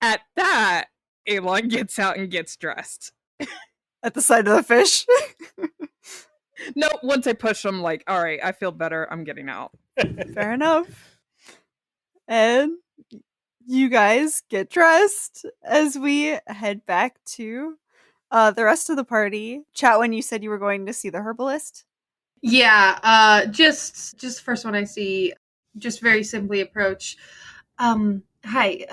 At that, Aelon gets out and gets dressed. At the sight of the fish. No, once I push him, like, all right, I feel better. I'm getting out. Fair enough. And you guys get dressed as we head back to the rest of the party. Chatwin, you said you were going to see the herbalist? Yeah, just first one I see, just very simply approach. Hi,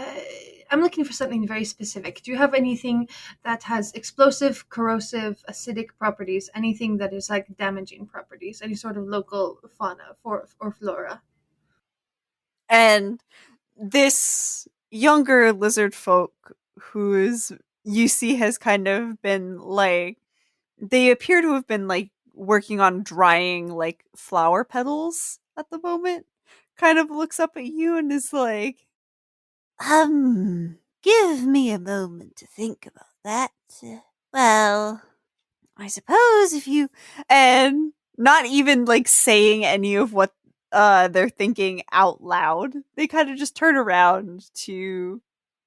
I'm looking for something very specific. Do you have anything that has explosive, corrosive, acidic properties? Anything that is like damaging properties? Any sort of local fauna or flora? And this younger lizard folk who's you see has kind of been like, they appear to have been like working on drying like flower petals at the moment, kind of looks up at you and is like, give me a moment to think about that. Well, I suppose if you, and not even like saying any of what they're thinking out loud, they kind of just turn around to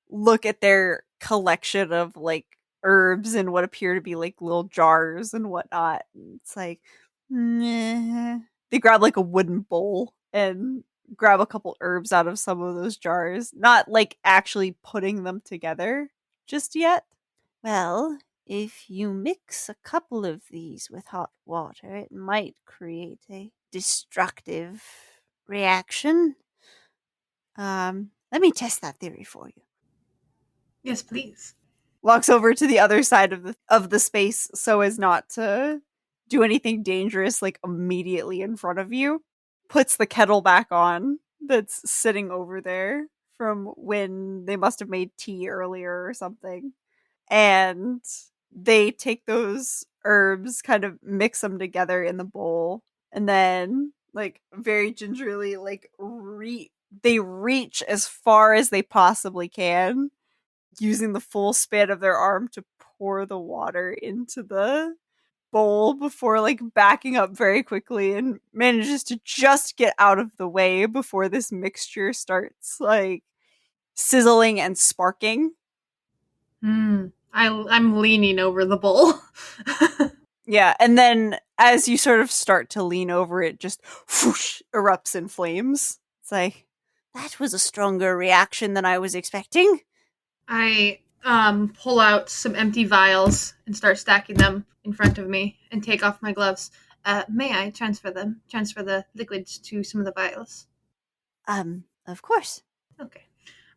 look at their collection of like herbs and what appear to be like little jars and whatnot. It's like, nah. They grab like a wooden bowl and grab a couple herbs out of some of those jars, not like actually putting them together just yet. Well, if you mix a couple of these with hot water, it might create a destructive reaction. Let me test that theory for you. Yes, please. Walks over to the other side of the space so as not to do anything dangerous like immediately in front of you. Puts the kettle back on that's sitting over there from when they must have made tea earlier or something. And they take those herbs, kind of mix them together in the bowl, and then like very gingerly like they reach as far as they possibly can, using the full span of their arm to pour the water into the bowl before like backing up very quickly, and manages to just get out of the way before this mixture starts like sizzling and sparking. I'm leaning over the bowl. Yeah, and then as you sort of start to lean over, it just whoosh, erupts in flames. It's like, that was a stronger reaction than I was expecting. I pull out some empty vials and start stacking them in front of me and take off my gloves. May I transfer the liquids to some of the vials? Of course. Okay.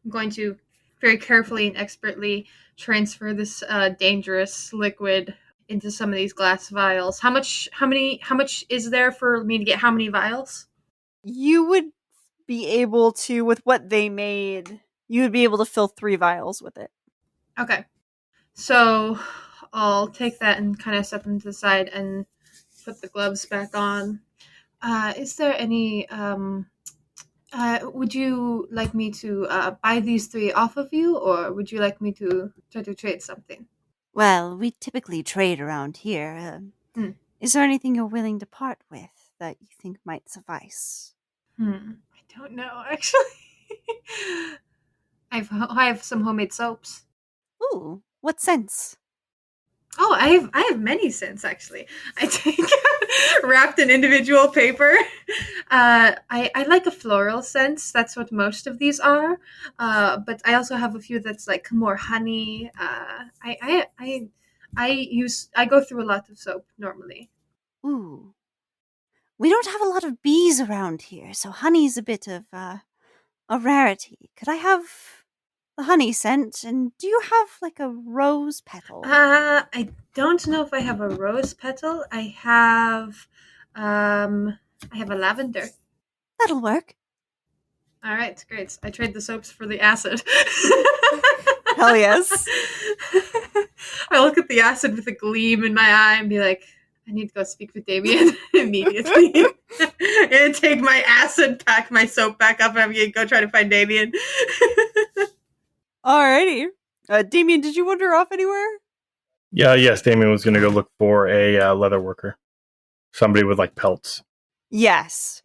I'm going to very carefully and expertly transfer this dangerous liquid into some of these glass vials. How much is there for me to get how many vials? You would be able to, with what they made, you would be able to fill 3 vials with it. Okay. So I'll take that and kind of set them to the side and put the gloves back on. Is there any would you like me to buy these 3 off of you, or would you like me to try to trade something? Well, we typically trade around here. Is there anything you're willing to part with that you think might suffice? I don't know, actually. I have some homemade soaps. Ooh, what scents? Oh, I have many scents, actually. I take wrapped in individual paper. I like a floral scent. That's what most of these are. But I also have a few that's like more honey. I go through a lot of soap normally. Ooh. We don't have a lot of bees around here, so honey's a bit of a rarity. Could I have the honey scent? And do you have like a rose petal? I don't know if I have a rose petal. I have I have a lavender. That'll work. All right, great. I trade the soaps for the acid. Hell yes. I look at the acid with a gleam in my eye and be like, I need to go speak with Damian immediately. And take my acid, pack my soap back up, and I'm going to go try to find Damian. Alrighty. Damian, did you wander off anywhere? Yeah, yes, Damien was going to go look for a leather worker. Somebody with, like, pelts. Yes.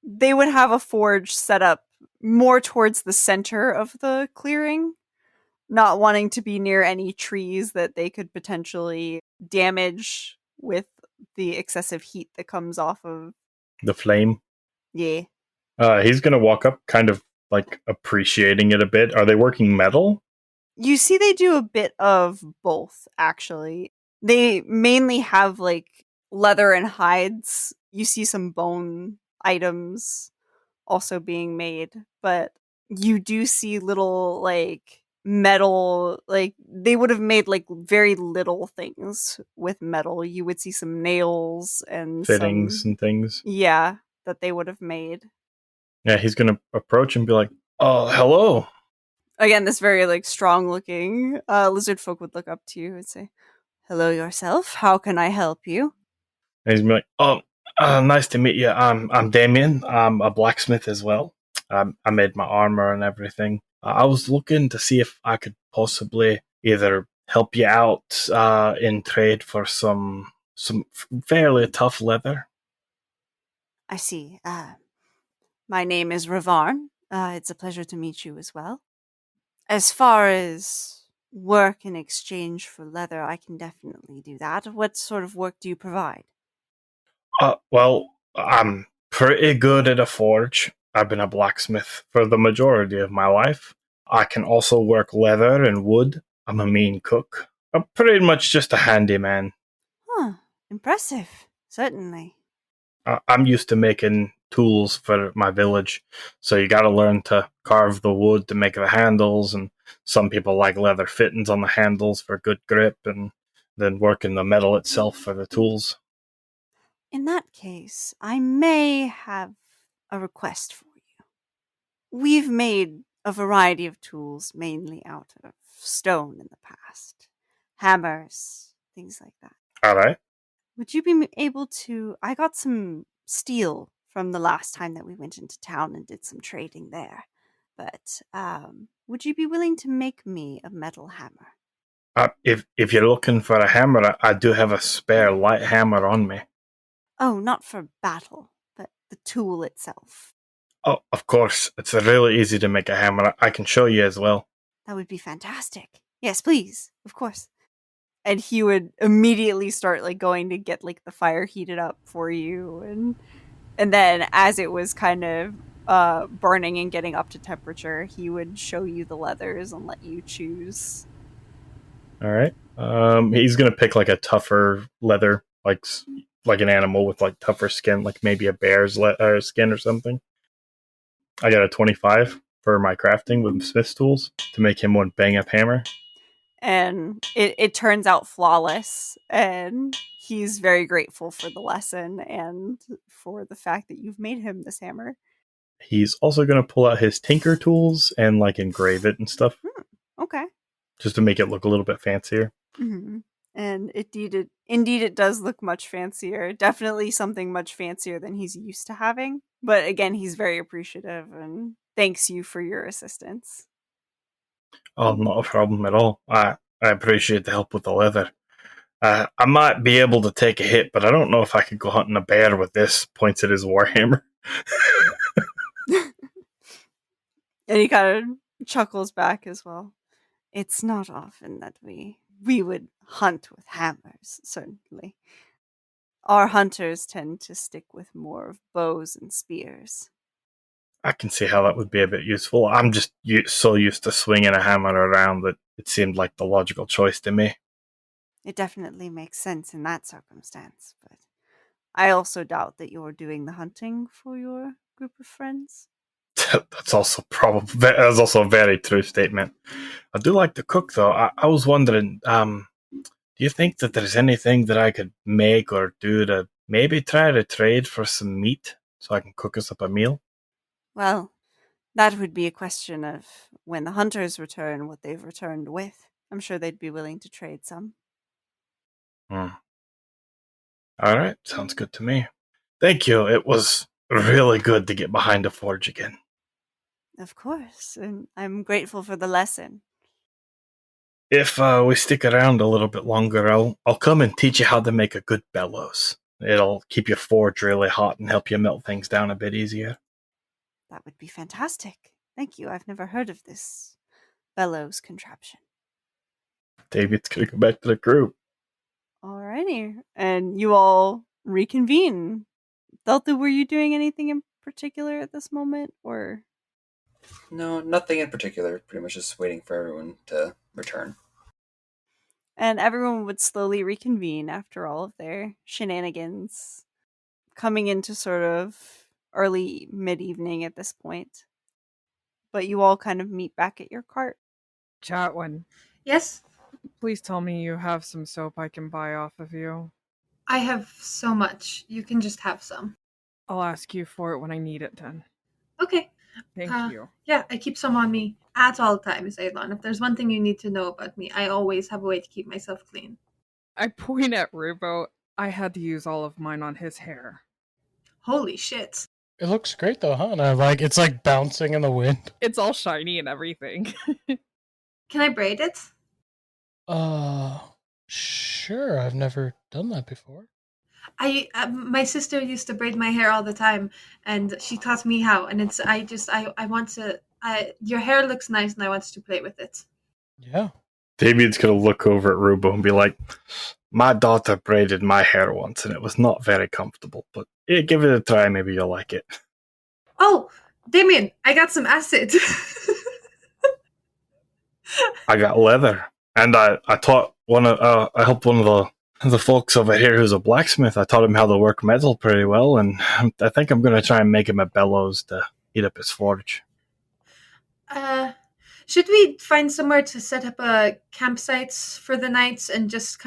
They would have a forge set up more towards the center of the clearing, not wanting to be near any trees that they could potentially damage with the excessive heat that comes off of. The flame. Yeah. He's going to walk up, kind of, like, appreciating it a bit. Are they working metal? You see, they do a bit of both, actually. They mainly have, like, leather and hides. You see some bone items also being made, but you do see little, like, metal, like, they would have made, like, very little things with metal. You would see some nails and Fittings and things. Yeah, that they would have made. Yeah, he's going to approach and be like, oh, hello. Again, this very, like, strong-looking lizard folk would look up to you and say, hello yourself, how can I help you? And he's going to be like, oh, nice to meet you. I'm Damian. I'm a blacksmith as well. I made my armor and everything. I was looking to see if I could possibly either help you out in trade for some fairly tough leather. I see. My name is Ravarn. It's a pleasure to meet you as well. As far as work in exchange for leather, I can definitely do that. What sort of work do you provide? Well, I'm pretty good at a forge. I've been a blacksmith for the majority of my life. I can also work leather and wood. I'm a mean cook. I'm pretty much just a handyman. Huh. Impressive. Certainly. I'm used to making tools for my village, so you gotta learn to carve the wood to make the handles, and some people like leather fittings on the handles for good grip, and then working the metal itself for the tools. In that case, I may have a request for you. We've made a variety of tools, mainly out of stone in the past. Hammers, things like that. Alright. Would you be able to... I got some steel from the last time that we went into town and did some trading there. But, would you be willing to make me a metal hammer? If you're looking for a hammer, I do have a spare light hammer on me. Oh, not for battle, but the tool itself. Oh, of course. It's really easy to make a hammer. I can show you as well. That would be fantastic. Yes, please. Of course. And he would immediately start, like, going to get, like, the fire heated up for you. And then as it was kind of burning and getting up to temperature, he would show you the leathers and let you choose. Alright. He's going to pick, like, a tougher leather, like an animal with, like, tougher skin, like maybe a bear's skin or something. I got a 25 for my crafting with Smith's tools to make him one bang-up hammer. And it turns out flawless, and he's very grateful for the lesson and for the fact that you've made him this hammer. He's also going to pull out his tinker tools and, like, engrave it and stuff. Okay. Just to make it look a little bit fancier. Mm-hmm. And indeed it does look much fancier. Definitely something much fancier than he's used to having. But again, he's very appreciative and thanks you for your assistance. Oh, not a problem at all. I appreciate the help with the leather. I might be able to take a hit, but I don't know if I could go hunting a bear with this. Points at his warhammer. And he kind of chuckles back as well. It's not often that we would hunt with hammers, certainly. Our hunters tend to stick with more of bows and spears. I can see how that would be a bit useful. I'm just so used to swinging a hammer around that it seemed like the logical choice to me. It definitely makes sense in that circumstance, but I also doubt that you're doing the hunting for your group of friends. That's also a very true statement. I do like to cook, though. I was wondering, do you think that there's anything that I could make or do to maybe try to trade for some meat so I can cook us up a meal? Well, that would be a question of when the hunters return, what they've returned with. I'm sure they'd be willing to trade some. All right, sounds good to me. Thank you. It was really good to get behind a forge again. Of course, and I'm grateful for the lesson. If we stick around a little bit longer, I'll come and teach you how to make a good bellows. It'll keep your forge really hot and help you melt things down a bit easier. That would be fantastic. Thank you. I've never heard of this bellows contraption. David's gonna go back to the group. Alrighty. And you all reconvene. Thaelthu, were you doing anything in particular at this moment, or? No, nothing in particular. Pretty much just waiting for everyone to return. And everyone would slowly reconvene after all of their shenanigans, coming into sort of early mid-evening at this point. But you all kind of meet back at your cart. Chatwin, Yes? please tell me you have some soap I can buy off of you. I have so much. You can just have some. I'll ask you for it when I need it then. Okay. Thank you. Yeah, I keep some on me at all times, Aelon. If there's one thing you need to know about me, I always have a way to keep myself clean. I point at Rubo. I had to use all of mine on his hair. Holy shit. It looks great though, huh? And it's like bouncing in the wind. It's all shiny and everything. Can I braid it? Sure. I've never done that before. My sister used to braid my hair all the time, and she taught me how. And I want to. Your hair looks nice, and I want to play with it. Yeah. Damian's gonna look over at Rubo and be like, "My daughter braided my hair once, and it was not very comfortable. But give it a try. Maybe you'll like it." Oh, Damian, I got some acid. I got leather, and I taught I helped one of the folks over here who's a blacksmith. I taught him how to work metal pretty well, and I think I'm gonna try and make him a bellows to heat up his forge. Should we find somewhere to set up a campsite for the night and just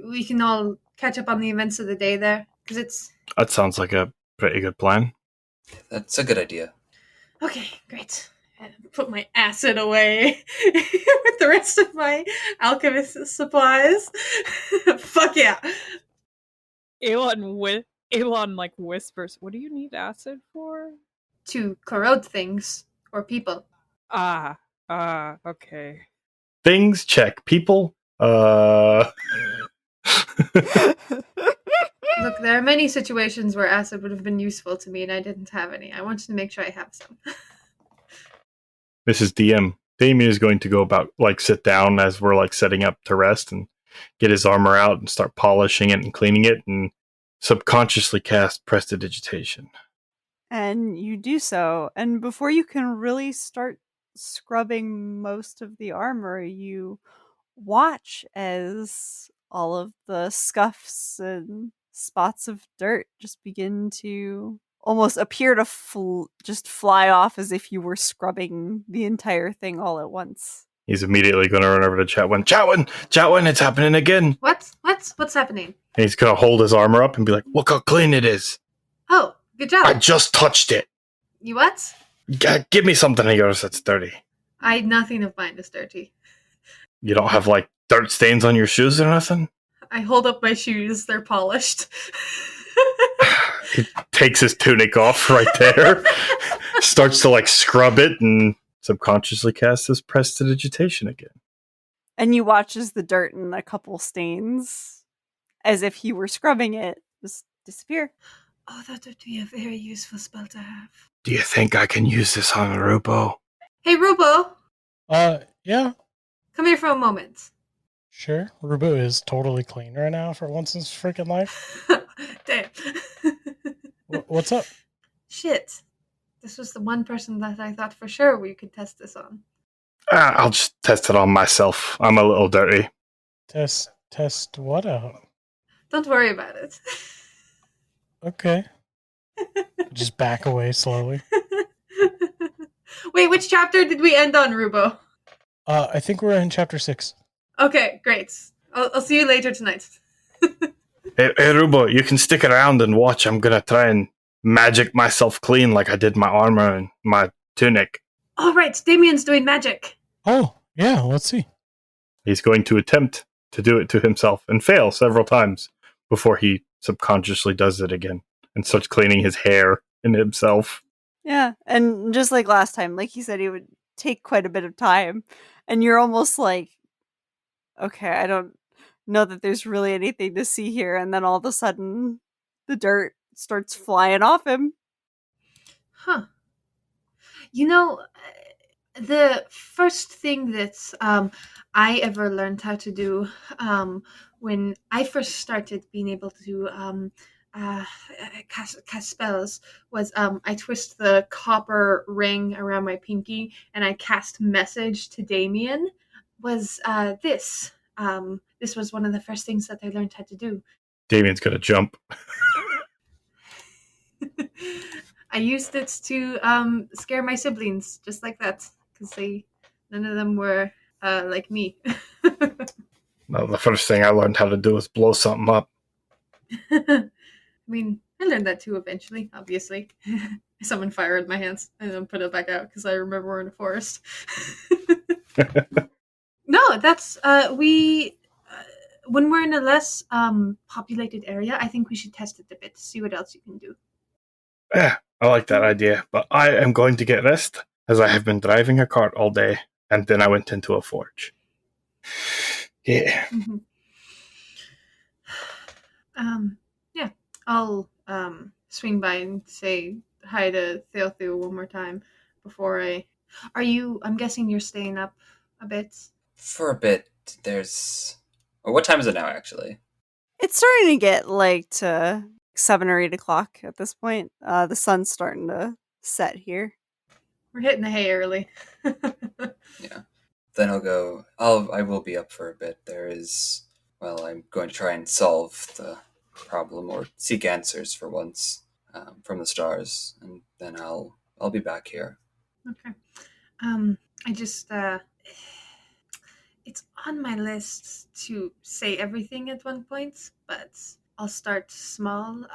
we can all catch up on the events of the day there? That sounds like a pretty good plan. That's a good idea. Okay, great. Put my acid away with the rest of my alchemist supplies. Fuck yeah. Aelon whispers, "What do you need acid for?" To corrode things or people. Okay. Things check. People, Look, there are many situations where acid would have been useful to me and I didn't have any. I wanted to make sure I have some. Mrs. DM, Damian is going to go about, sit down as we're, setting up to rest and get his armor out and start polishing it and cleaning it and subconsciously cast Prestidigitation. And you do so. And before you can really start scrubbing most of the armor, you watch as all of the scuffs and spots of dirt just begin to almost appear to just fly off as if you were scrubbing the entire thing all at once. He's immediately going to run over to Chatwin. Chatwin, it's happening again. What's happening? And he's going to hold his armor up and be like, "Look how clean it is. Oh, good job. I just touched it. You what? Give me something of yours that's dirty." Nothing of mine is dirty. You don't have, dirt stains on your shoes or nothing? I hold up my shoes. They're polished. He takes his tunic off right there, starts to, scrub it, and subconsciously casts his Prestidigitation again. And you watch as the dirt and a couple stains, as if he were scrubbing it, just disappear. Oh, that would be a very useful spell to have. Do you think I can use this on Rubo? Hey, Rubo! Yeah. Come here for a moment. Sure. Rubo is totally clean right now for once in his freaking life. Damn. What's up? Shit. This was the one person that I thought for sure we could test this on. I'll just test it on myself. I'm a little dirty. Test what out? Don't worry about it. Okay. Just back away slowly. Wait, which chapter did we end on, Rubo? I think we're in chapter 6. Okay, great. I'll see you later tonight. Hey, Rubo, you can stick around and watch. I'm gonna try and magic myself clean like I did my armor and my tunic. All right, Damian's doing magic. Oh, yeah, let's see. He's going to attempt to do it to himself and fail several times before he subconsciously does it again and starts cleaning his hair and himself. Yeah, and just like last time, like he said, he would take quite a bit of time, and you're almost like, okay, I don't know that there's really anything to see here, and then all of a sudden, the dirt starts flying off him. Huh. You know, the first thing that I ever learned how to do when I first started being able to uh, cast spells was I twist the copper ring around my pinky and I cast message to Damian. Was this? This was one of the first things that I learned how to do. Damian's gonna jump. I used it to scare my siblings, just like that, because none of them were like me. No, the first thing I learned how to do is blow something up. I mean, I learned that too eventually, obviously. I summoned fire in my hands and then put it back out because I remember we're in a forest. No, that's we. When we're in a less populated area, I think we should test it a bit, see what else you can do. Yeah, I like that idea, but I am going to get rest as I have been driving a cart all day, and then I went into a forge. Yeah. Mm-hmm. Yeah, I'll swing by and say hi to Thaelthu one more time before I. I'm guessing you're staying up a bit. For a bit, there's. Or what time is it now, actually? It's starting to get like to 7 or 8 o'clock at this point. The sun's starting to set here. We're hitting the hay early. Yeah. Then I will be up for a bit. I'm going to try and solve the problem or seek answers for once from the stars, and then I'll be back here. Okay. I just it's on my list to say everything at one point, but I'll start small.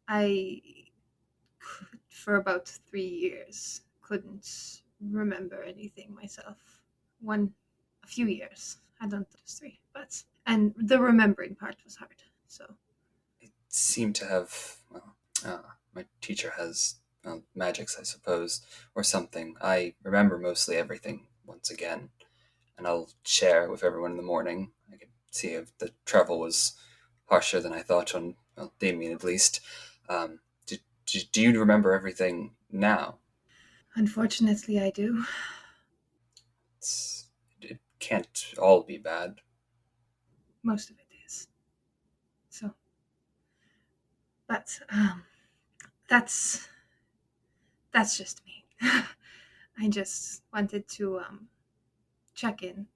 I for about 3 years couldn't remember anything myself. A few years. I don't know, just 3, and the remembering part was hard. So It seemed to have my teacher has magics, I suppose, or something. I remember mostly everything once again, and I'll share with everyone in the morning. I can see if the travel was harsher than I thought on Damien at least. Do you remember everything now? unfortunately, I do. It can't all be bad. Most of it is. So, but that's just me. I just wanted to check in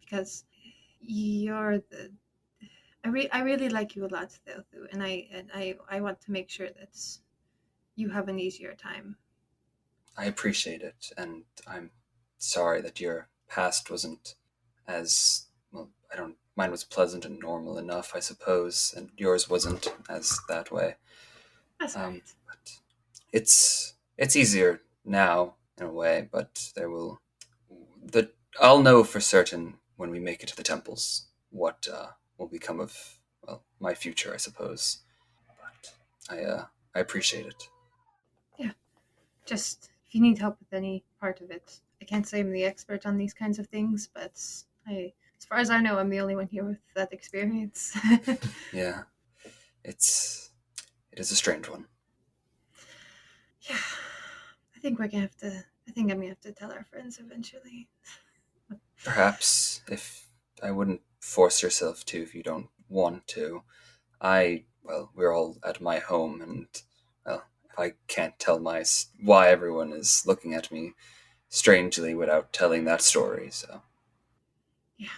because you're the. I really like you a lot, Thaelthu, and I want to make sure that you have an easier time. I appreciate it, and I'm sorry that your past wasn't as well. I don't. Mine was pleasant and normal enough, I suppose, and yours wasn't as that way. That's right. But it's easier now in a way, but I'll know for certain when we make it to the temples what will become of my future, I suppose. But I appreciate it. Yeah. Just if you need help with any part of it, I can't say I'm the expert on these kinds of things, but as far as I know, I'm the only one here with that experience. Yeah, it is a strange one. Yeah, I think we're gonna have to. I think I'm gonna have to tell our friends eventually. Perhaps if I wouldn't force yourself to if you don't want to. We're all at my home, and if I can't tell why everyone is looking at me strangely without telling that story, so. Yeah.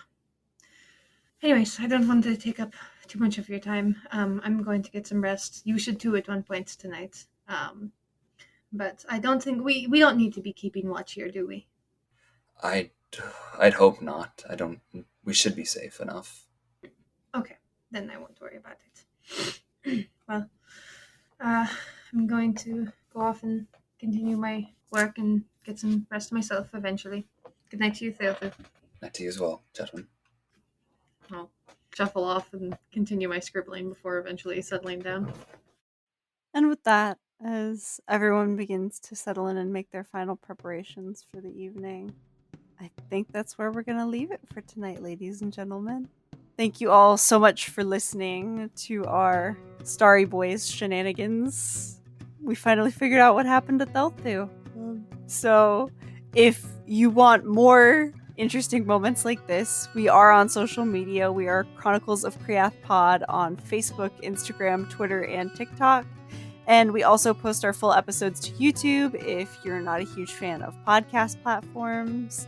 Anyways, I don't want to take up too much of your time. I'm going to get some rest. You should too at one point tonight. But I don't think we don't need to be keeping watch here, do we? I'd hope not. I don't. We should be safe enough. Okay, then I won't worry about it. Well, I'm going to go off and continue my work and get some rest myself eventually. Good night to you, Thaelthu. Night to you as well, Chatwin. I'll shuffle off and continue my scribbling before eventually settling down. And with that, as everyone begins to settle in and make their final preparations for the evening, I think that's where we're going to leave it for tonight, ladies and gentlemen. Thank you all so much for listening to our Starry Boys shenanigans. We finally figured out what happened to Thaelthu. So, if you want more interesting moments like this, we are on social media. We are Chronicles of Kriath Pod on Facebook, Instagram, Twitter, and TikTok. And we also post our full episodes to YouTube if you're not a huge fan of podcast platforms.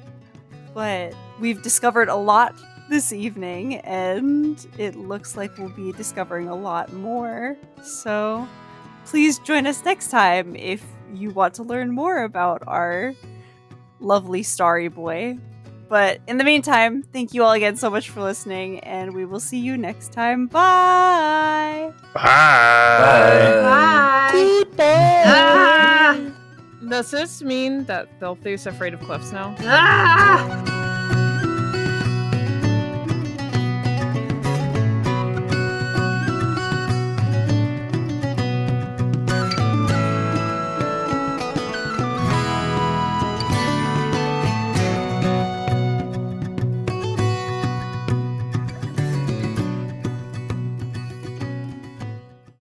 But we've discovered a lot this evening, and it looks like we'll be discovering a lot more. So please join us next time if you want to learn more about our lovely Starry Boy. But in the meantime, thank you all again so much for listening, and we will see you next time. Bye! Bye. Bye! Ah! Does this mean that Thaelthu's afraid of cliffs now? Ah!